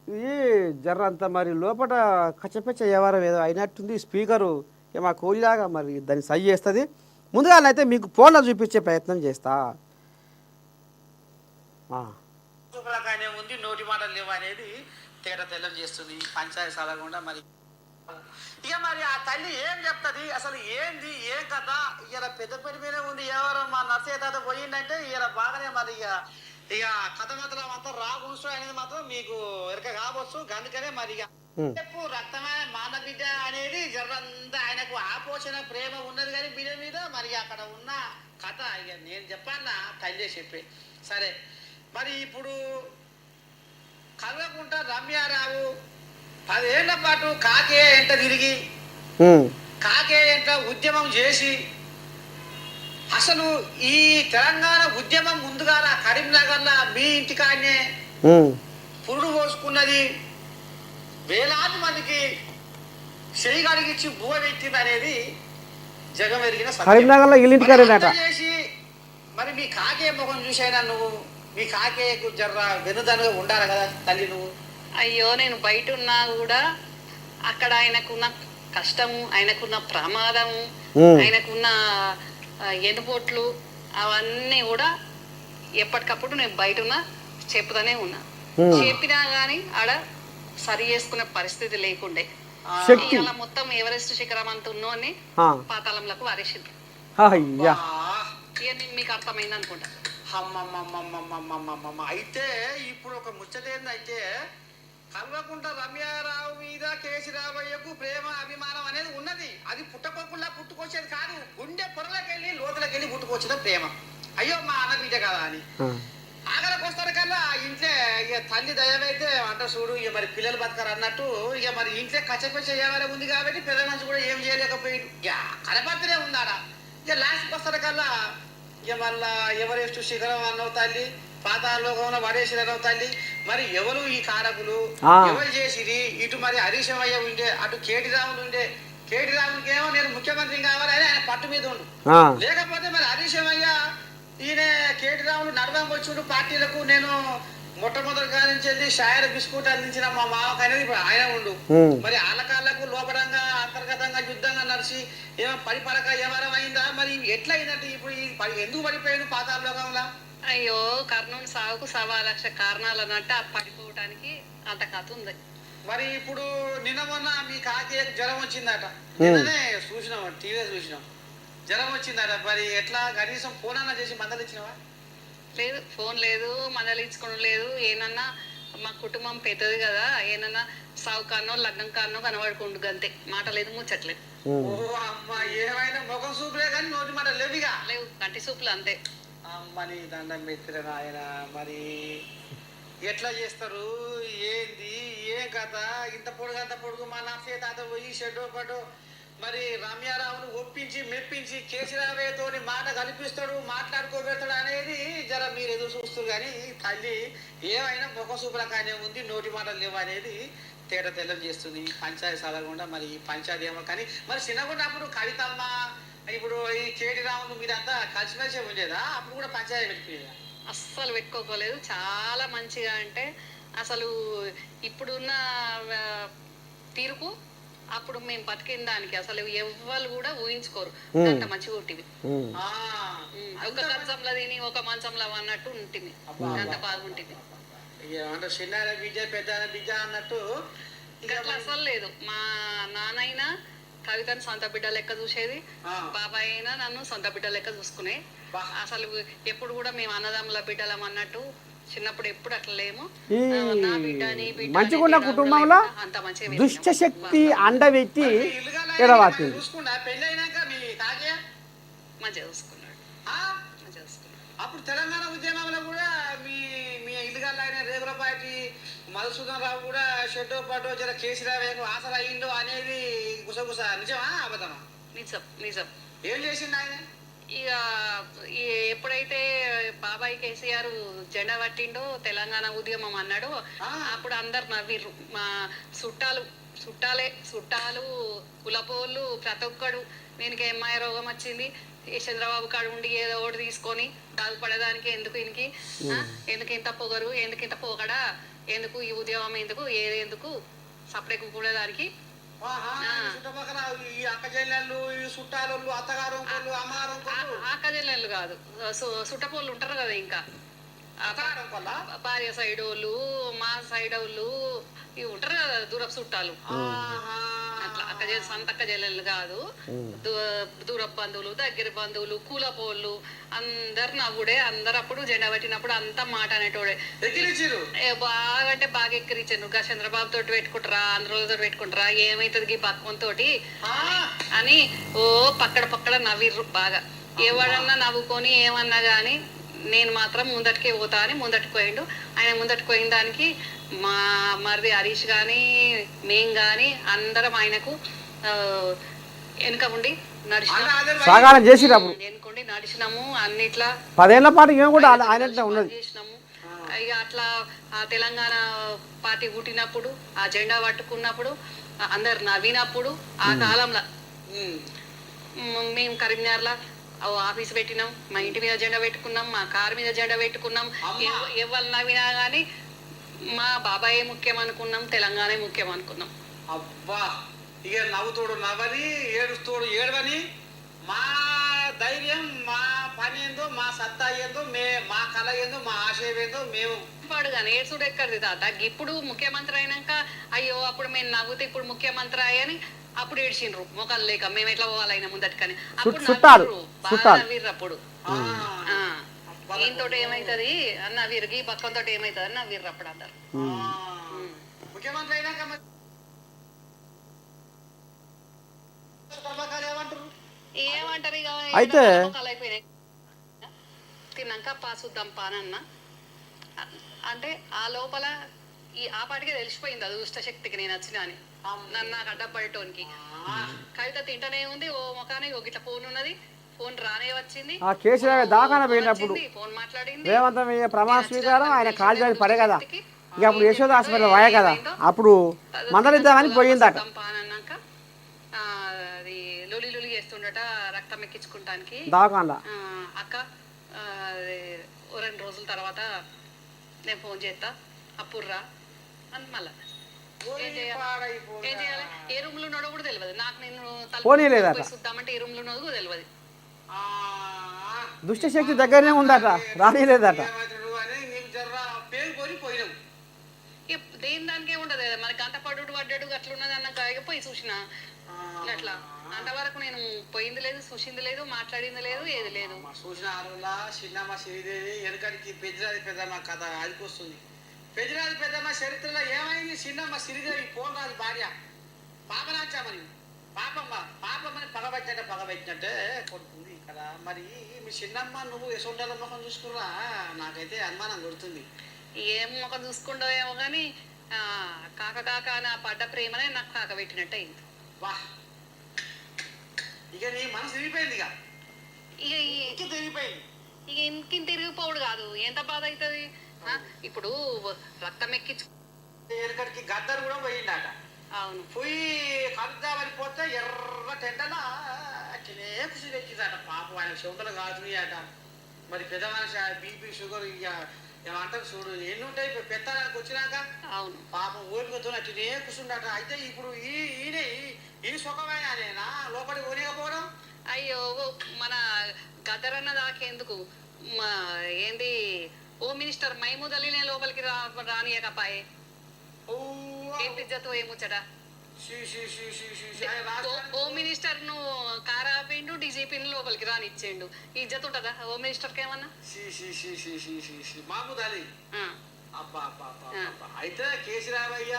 ఇది జర్రంత మరి లోపల కచ్చపెచ్చ వ్యవహారం ఏదో అయినట్టుంది స్పీకరు మా కోలిలాగా మరి దాన్ని సై చేస్తుంది. ముందుగానైతే మీకు ఫోన్లో చూపించే ప్రయత్నం చేస్తా. శుభ్రకానే ఉంది, నోటి మాటలు లేవు అనేది తేట తెల్లం చేస్తుంది పంచాయతీ సాలకుండా. మరి ఇక మరి ఆ తల్లి ఏం చెప్తుంది, అసలు ఏంది ఏం కథ? ఇలా పెద్ద పెద్ద మీద ఉంది. ఎవరో మా నర్సయ్య తాత పోయిందంటే ఇలా బాగానే మరి ఇక కథ మాత్రం అంతా రాగుంసు అనేది మాత్రం మీకు ఎరక కావచ్చు. అందుకనే మరి ఇక చెప్పు రక్తమైన మానబిడ్డ అనేది జర్రంతా ఆయనకు ఆపోషణ ప్రేమ ఉన్నది కానీ బిడ్డ మీద మరి అక్కడ ఉన్న కథ ఇక నేను చెప్పానా తల్లి చెప్పి. సరే మరి ఇప్పుడు కల్వకుంట రమ్యారావు 10 ఏళ్ల పాటు కాకే ఎంట తిరిగి కాకే ఎంట ఉద్యమం చేసి అసలు ఈ తెలంగాణ ఉద్యమం ముందుగా కరీంనగర్లో మీ ఇంటికాడనే పురుడు పోసుకున్నది, వేలాది మందికి చేయి కడిగిచ్చి బువ పెట్టింది అనేది జగమెరిగిన కరీంనగర్లో చేసి మరి మీ కాకే ముఖం చూసైనా నువ్వు మీ కాకేకు జర్ర వెనుదనుగా ఉండాలి కదా తల్లి నువ్వు. అయ్యో నేను బయట ఉన్నా కూడా అక్కడ ఆయనకున్న కష్టము, ఆయనకున్న ప్రమాదము, ఆయనకున్న ఎనుపోట్లు అవన్నీ కూడా ఎప్పటికప్పుడు నేను బయట ఉన్నా చెప్తానే ఉన్నా. చెప్పినా గానీ ఆడ సరి చేసుకునే పరిస్థితి లేకుండే. ఇలా మొత్తం ఎవరెస్ట్ శిఖరం అంత ఉన్నోని పాతాళంలోకి వారేసింది. మీకు అర్థమైంది అనుకుంటా. అయితే ఇప్పుడు ఒక ముచ్చట ఏంటంటే కల్వకుంట రమ్యారావు మీద కేసీరావయ్యకు ప్రేమ అభిమానం అనేది ఉన్నది. అది పుట్టకోకుండా పుట్టుకొచ్చేది కాదు, గుండె పొరలకెళ్ళి లోతులకెళ్ళి పుట్టుకొచ్చిన ప్రేమ. అయ్యో మా అన్న బిడ్డ కదా అని ఆగలకు వస్తారు కల్లా ఇంట్లో ఇక తల్లి దయమైతే అంట చూడు ఇక మరి పిల్లలు బతకరు అన్నట్టు ఇక మరి ఇంట్లో కచ్చపెచ్చ చేయవలే ఉంది కాబట్టి పిల్లల నుంచి కూడా ఏం చేయలేకపోయింది. ఇక కనపడితేనే ఉందాడ. ఇక లాస్ట్కి వస్తారు కల్లా ఇక మళ్ళా ఎవరెస్ట్ శిఖరం అన్నవు తల్లి, పాతాళలోకంలో వడేశ్వరరావు తల్లి. మరి ఎవరు ఈ కారకులు, ఎవరు చేసిరి? ఇటు మరి హరీశమయ్య ఉండే, అటు కేటీ రాములు ఉండే. కేటీ రాములకి ఏమో నేను ముఖ్యమంత్రి కావాలని ఆయన పట్టు మీద ఉండు. లేకపోతే మరి హరీశమయ్య ఈయన కేటీ రాములు నడవంగా వచ్చిండు పార్టీలకు. నేను మొట్టమొదటి కాడి నుంచి వెళ్ళి షాయర్ బిస్కూట్ అందించిన మా మామకు అనేది ఇప్పుడు ఆయన ఉండు. మరి ఆలకాళ్లకు లోపడంగా అంతర్గతంగా యుద్ధంగా నడిచి ఏమో పరిపరక వ్యవహారం అయిందా? మరి ఎట్లా అయిందంటే ఇప్పుడు ఎందుకు పడిపోయాడు పాతాళలోకంలా? అయ్యో కర్ణుని సాగుకు 1,00,000 కారణాలు అన్నట్టు ఆ పడిపోవడానికి అంత కథ ఉంది. మరి ఇప్పుడు నిన్న మొన్న మీ కాకి జ్వరం వచ్చిందట, నిన్ననే చూసినాం, టీవీ చూసినాం, జ్వరం వచ్చిందట. మరి ఎట్లా కనీసం ఫోన్ అన్నా చేసి మందలిచ్చినవా? లేదు, ఫోన్ లేదు, మందలించుకోవడం లేదు. ఏనన్నా మా కుటుంబం పెద్దది కదా, ఏనన్నా సాగు కానో లగ్నం కానో కనబడుకుంటు అంతే, మాట లేదు ముచ్చట్లేదు. అమ్మా ఏమైనా ముఖం సూపులే కానీ నోటి మాట లేవుగా లేవు, కంటి సూపులు అంతే. అమ్మని దండం పెట్టిన ఆయన మరి ఎట్లా చేస్తారు ఏంది ఏం కథ? ఇంత పొడుగు అంత పొడుగు మా నర్సయ్య తాత పోయి షెడ్డో పడ్డో మరి రమ్యారావును ఒప్పించి మెప్పించి కేసీరావయ్యతో మాట కల్పిస్తాడు, మాట్లాడుకోబెడతాడు అనేది జర మీరు ఎదురు చూస్తారు. కానీ తల్లి ఏమైనా ముఖ సూపులకానే ఉంది, నోటి మాటలు లేవు అనేది తేట తెల్లం చేస్తుంది పంచాయతీ సాలకుండా. మరి పంచాయతీ ఏమో కానీ మరి చిన్నగున్నప్పుడు కవితమ్మ ఇప్పుడు ఈ కేటీ రాములు మీరంతా కలిసిమెలిసి ఉండేదా? అప్పుడు కూడా పంచాయతీ పెట్టుకునేదా? అస్సలు పెట్టుకోలేదు. చాలా మంచిగా అంటే అసలు ఇప్పుడున్న తీరుకు అప్పుడు మేము బతికిన దానికి అసలు ఎవ్వరు కూడా ఊహించుకోరు. అంత మంచిగా ఉంటుంది. ఒక కంచంలో తిని ఒక మంచంలో అన్నట్టు ఉంటుంది, అంత బాగుంటుంది. చిన్న బిడ్డ పెద్ద బిడ్డ అన్నట్టు గట్ల అసలు లేదు. మా నాన్నైనా కవితను సొంత బిడ్డ లెక్క చూసేది, బాబాయ్ అయినా నన్ను సొంత బిడ్డ లెక్క చూసుకునే. అసలు ఎప్పుడు కూడా మేము అన్నదమ్ముల బిడ్డలం అన్నట్టు చిన్నప్పుడు ఎప్పుడు అట్లా లేము. మంచిగున్న కుటుంబంలో దుష్ట శక్తి అండవెత్తి ఎడవాతుంది. మంచిగా చూసుకున్నాడు. అప్పుడు తెలంగాణ ఉద్యమంలో కూడా మీ మీ ఇల్లుగాళ్ళు ఆయన రేగులపాటి మధుసూదన్ రావు కూడా షెడ్డో పాటో జర కేసీరావు ఆసరా అయ్యిండు అనేది గుసగుస నిజమా అబద్ధమా? నిజం నిజం. ఏం చేసిండు ఆయన? ఇక ఎప్పుడైతే బాబాయ్ కేసీఆర్ జెండా పట్టిండో తెలంగాణ ఉద్యమం అన్నాడో అప్పుడు అందరు నవ్విర్రు. మా చుట్టాలు కులపోళ్ళు ప్రతి ఒక్కడు దీనికి ఎంఐ రోగం వచ్చింది, చంద్రబాబు కాడు ఉండి ఏదో ఒకటి తీసుకొని బాగుపడేదానికి ఎందుకు ఇంత పొగరు, ఎందుకు ఇంత పోగడా ఎందుకు ఈ ఉద్యమం ఎందుకు ఏదెందుకు సపరేట్ కూడా దానికి ఆహా, ఈ చుట్టుపక్కల ఈ అక్క చెల్లెళ్ళు ఈ చుట్టాలోళ్ళు అత్తగారు ఇంకోళ్ళు అమ్మగారు ఇంకోళ్ళు ఆకజల్లెళ్ళు కాదు సుట్టపోళ్ళు ఉంటారు కదా ఇంకా అత్తగారు ఇంకోళ్ళ భార్య సైడ్ వాళ్ళు మా సైడ్ వాళ్ళు ఇవి ఉంటారు కదా దూరపు చుట్టాలు అట్లా సొంత అక్క చెల్లెళ్ళు కాదు దూరపు బంధువులు దగ్గర బంధువులు కూలపోళ్ళు అందరు నవ్వుడే అందరు అప్పుడు జెండా పట్టినప్పుడు అంతా మాట అనేటోడే బాగా అంటే బాగా ఎక్కిరించాను ఇంకా చంద్రబాబు తోటి పెట్టుకుంటారా ఆంధ్రతో పెట్టుకుంటారా ఏమైతుంది ఈ పక్కన తోటి అని ఓ పక్కడ నవ్విర్రు బాగా ఎవడన్నా నవ్వుకొని ఏమన్నా గాని నేను మాత్రం ముందటికే పోతా అని ముందటికి పోయిండు ఆయన ముందటికి పోయిన దానికి మా మరిది హరీష్ కానీ మేం కానీ అందరం ఆయనకు వెనుక ఉండి సాగాలం చేసినప్పుడు వెనుకుండి నడిచినాము అన్నిట్లా 10 ఏళ్ల పాటు మేము కూడా ఆయన ఉన్నది చేసినాము ఇక అట్లా ఆ తెలంగాణ పార్టీ పుట్టినప్పుడు ఆ జెండా పట్టుకున్నప్పుడు అందరు నవ్వినప్పుడు ఆ కాలంలో మేము కరీంనగర్లో ఆఫీస్ పెట్టినాం మా ఇంటి మీద జెండా పెట్టుకున్నాం మా కారు మీద జెండా పెట్టుకున్నాం ఎవరు నవ్వినా కానీ మా బాబాయే ముఖ్యం అనుకున్నాం తెలంగాణ ముఖ్యం అనుకున్నాం అబ్బా ఇక నవ్వుతోడు నవ్వని ఏడుస్తోడు ఏడవని మా ధైర్యం మా పని ఏందో మా సత్తా ఏందో మా కళ ఏందో మా ఆశయం ఏందో మేము పాడుగా నేర్చుడు ఎక్కడిది తాత ఇప్పుడు ముఖ్యమంత్రి అయినాక అయ్యో అప్పుడు మేము నవ్వుతే ఇప్పుడు ముఖ్యమంత్రి అయ్యని అప్పుడు ఏడ్చిండ్రు మొక్కలు లేక మేము ఎట్లా పోవాలైనా ముందటికని అప్పుడు నవ్విర్రు అప్పుడు దీంతో ఏమైతుంది అన్న విరిగి పక్కంతో ఏమైతుంది అని నవ్విర్రు అప్పుడు అందరు ముఖ్యమంత్రి అయినాక ఏమంటారు ఇక అయితే అయిపోయినాయి తిన్నాక పాసుద్దాం పానన్న అంటే ఆ లోపల ఆ పాటికే తెలిసిపోయింది అది దుష్ట శక్తికి నేను వచ్చిన అని నన్ను నాకు అడ్డపడటానికి కవిత తింటనే ఉంది ఓ ముఖానికి ఒక ఇట్లా ఫోన్ ఉన్నది ఫోన్ రానే వచ్చింది ఆ కేసీఆర్ దాకానే పోయినప్పుడు ఫోన్ మాట్లాడింది రేవంత్ ప్రమాణ స్వీకారం ఆయన కాలు జారి పడే కదా ఇక అప్పుడు యశోద హాస్పిటల్ వాయే కదా అప్పుడు మందలిద్దామని పోయిందట పానన్నాక అది లొలి లొలి చేస్తుండట రక్తం ఎక్కించుకుంటానికి దాకాండా అక్క ఓ 2 రోజుల తర్వాత నేను ఫోన్ చేస్తా అప్పుర్రా అని మళ్ళా ఏం చేయాలి ఏ రూమ్ లో ఉన్నాడో కూడా తెలియదు నాకు నేను చూద్దామంటే ఏ రూమ్ లో ఉన్నదో కూడా తెలియదు దుష్ట శక్తి దగ్గరనే ఉందట రానిలేదట దేని దానికే ఉండదు కదా మనకి గంట పడ్డాడు అట్లున్నది అన్న పోయి చూసిన అట్లా అంతవరకు నేను పోయింది లేదు చూసింది లేదు మాట్లాడింది లేదు ఏది లేదు చూసిన చిన్నమ్మ శ్రీదేవి వెనకడికి పెద్దరాది పెద్దమ్మ కథ ఆదికొస్తుంది పెద్దరాది పెద్దమ్మ చరిత్రలో ఏమైంది చిన్నమ్మ శ్రీదేవి పోనరాజు భార్య పాపనాచామని పాపమ్మని పగబెట్టినట్టే కొడుతుంది ఇక్కడ మరి మీ చిన్నమ్మ నువ్వు యశోండల ముఖం చూసుకున్నా నాకైతే అనుమానం కొడుతుంది ఏం ముఖం చూసుకుంటో ఏమో కానీ కాక నా పడ్డ ప్రేమనే నాకు కాక పెట్టినట్టు అయింది వా ఇక నీ మనసు తిరిగిపోయింది ఇక తిరిగిపోయింది ఇక ఇంకింత తిరిగిపోవుడు కాదు ఎంత బాధ అవుతుంది ఇప్పుడు రక్తం ఎక్కించు వెనకడికి గద్దరు కూడా పోయిందట అవును పోయి కలుద్దామని పోతే ఎర్ర టెండలా అట్లనే కుసి తెచ్చిందట పాపం ఆయన శోకలు కాదునియట మరి పెద్ద మనిషి బీపీ షుగర్ ఇక ఏమంటారు చూడు ఎన్ని ఉంటాయి పెత్తడానికి వచ్చినాక అవును పాపం ఓడిపోతూ అట్లనే కూర్చుండట అయితే ఇప్పుడు ఈ సుఖమైనా లోపలికి ఓనికపోవడం అయ్యో మన గద్దరన్న దాకేందుకు ఏంది హోమ్ మినిస్టర్ మహమూద్ అలీనే లోపలికి రానియకపాయే ఏపిజ్జతో ఏముచ్చట హోమ్ మినిస్టర్ ను కారాపిండు డీజీపీని లోపలికి రానిచ్చేండు ఇజ్జత్ ఉంటదా హోమ్ మినిస్టర్ కి ఏమన్నా మహమూద్ అలీ అయితే కేసీరావయ్య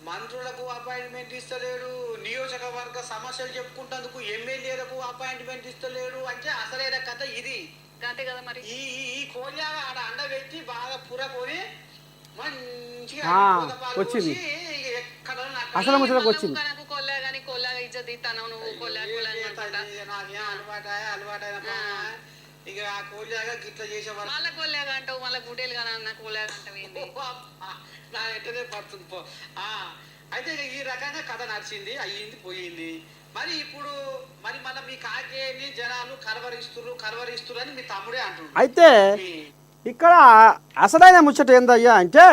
మంత్రులకు అపాయింట్మెంట్ ఇస్తలేడు నియోజకవర్గ సమస్యలు చెప్పుకుంటందుకు ఎమ్మెల్యేలకు అపాయింట్మెంట్ ఇస్తలేడు అంటే అసలైన కథ ఇది అంతే కదా మరి ఈ కోళ్ళగా ఆడ అండబెట్టి బాగా పురకొని మంచిగా వచ్చింది అసలు ముచ్చటకు వచ్చింది కొల్లా కానీ కొల్లాగా ఇజ్జత్ ఇస్తాను నువ్వు అలవాటైన ఇక ఆ కోళ్ళగా గిట్లా చేసేవాళ్ళు మళ్ళీ కొల్లాగా అంటావు మళ్ళీ గుడేలు కానీ అన్న కొల్లాగా అంటావు నా ఎట్టనే పడుతుంది పో అయితే ఈ రకంగా కథ నడిచింది అయ్యింది పోయింది మరి ఇప్పుడు మరి మళ్ళీ మీ కాకేని జనాలు కలవరిస్తురు అని మీ తమ్ముడే అంటున్నారు అయితే ఇక్కడ అసలైన ముచ్చట ఏందయ్యా అంటే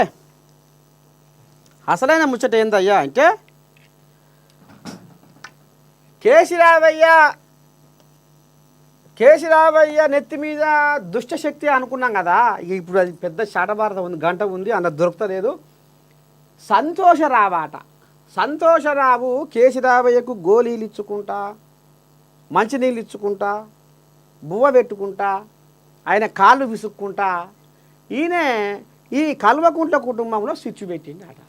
అసలైన ముచ్చట ఏందయ్యా అంటే కేసీరావయ్య నెత్తి మీద దుష్టశక్తి అనుకున్నాం కదా. ఇక ఇప్పుడు అది పెద్ద శాటభారతం ఉంది, గంట ఉంది, అన్న దొరకలేదు. సంతోషరావు కేసీరావయ్యకు గోళీలు ఇచ్చుకుంటా, మంచినీళ్ళు ఇచ్చుకుంటా, బువ్వ పెట్టుకుంటా, ఆయన కాళ్ళు విసుక్కుంటా ఈయన ఈ కల్వకుంట్ల కుటుంబంలో స్విచ్ పెట్టిండట.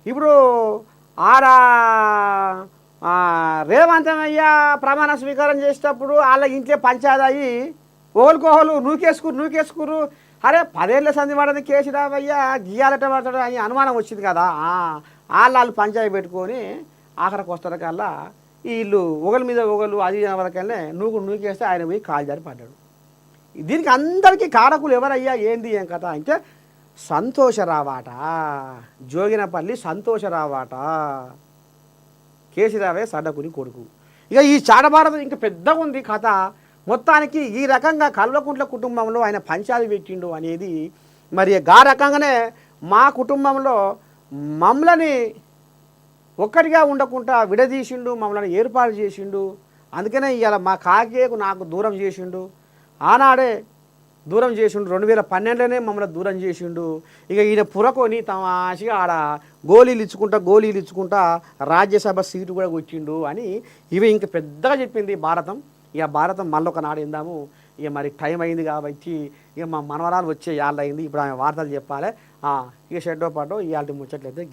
ఇప్పుడు ఆడ రేవంతమయ్య ప్రమాణ స్వీకారం చేసేటప్పుడు వాళ్ళ ఇంట్లో పంచాయతీ అయ్యి ఓలుకోహలు నూకేసుకురు. అరే 10 ఏళ్ళ సంధి పడని కేసీరావయ్య గీయాలట పడతాడు అని అనుమానం వచ్చింది కదా. వాళ్ళు పంచాయతీ పెట్టుకొని ఆఖరికి వస్తారు కల్లా వీళ్ళు ఒకరి మీద ఒకరు అది వరకల్నే నూకేస్తే ఆయన పోయి కాలు జారి పడ్డాడు. దీనికి అందరికీ కారకులు ఎవరయ్యా ఏంది ఏం కథ అంటే సంతోషరావాట, జోగినపల్లి సంతోషరావాట, కేసీరావయ్య సడ్డకుని కొడుకు. ఇక ఈ చాడభారతం ఇంకా పెద్దగా ఉంది కథ. మొత్తానికి ఈ రకంగా కల్వకుంట్ల కుటుంబంలో ఆయన పంచాయతీ పెట్టిండు అనేది మరి గా రకంగానే మా కుటుంబంలో మమ్మల్ని ఒక్కటిగా ఉండకుండా విడదీసిండు, మమ్మల్ని ఏర్పాటు చేసిండు. అందుకనే ఇవాళ మా కాకేకు నాకు దూరం చేసిండు. ఆనాడే దూరం చేసిండు, 2012లోనే మమ్మల్ని దూరం చేసిండు. ఇక ఈయన పురకొని తమాషగా ఆడ గోళీలు ఇచ్చుకుంటా రాజ్యసభ సీటు కూడా వచ్చిండు అని ఇవి ఇంక పెద్దగా చెప్పింది భారతం. ఇక భారతం మళ్ళొక నాడు ఇందాము. ఇక మరి టైం అయింది కాబట్టి ఇక మా మనవరాలు వచ్చే యాళ్ళు అయింది. ఇప్పుడు ఆమె వార్తలు చెప్పాలి. ఇక షెడ్డో పాటో ఇవాళ ముచ్చట్లయితే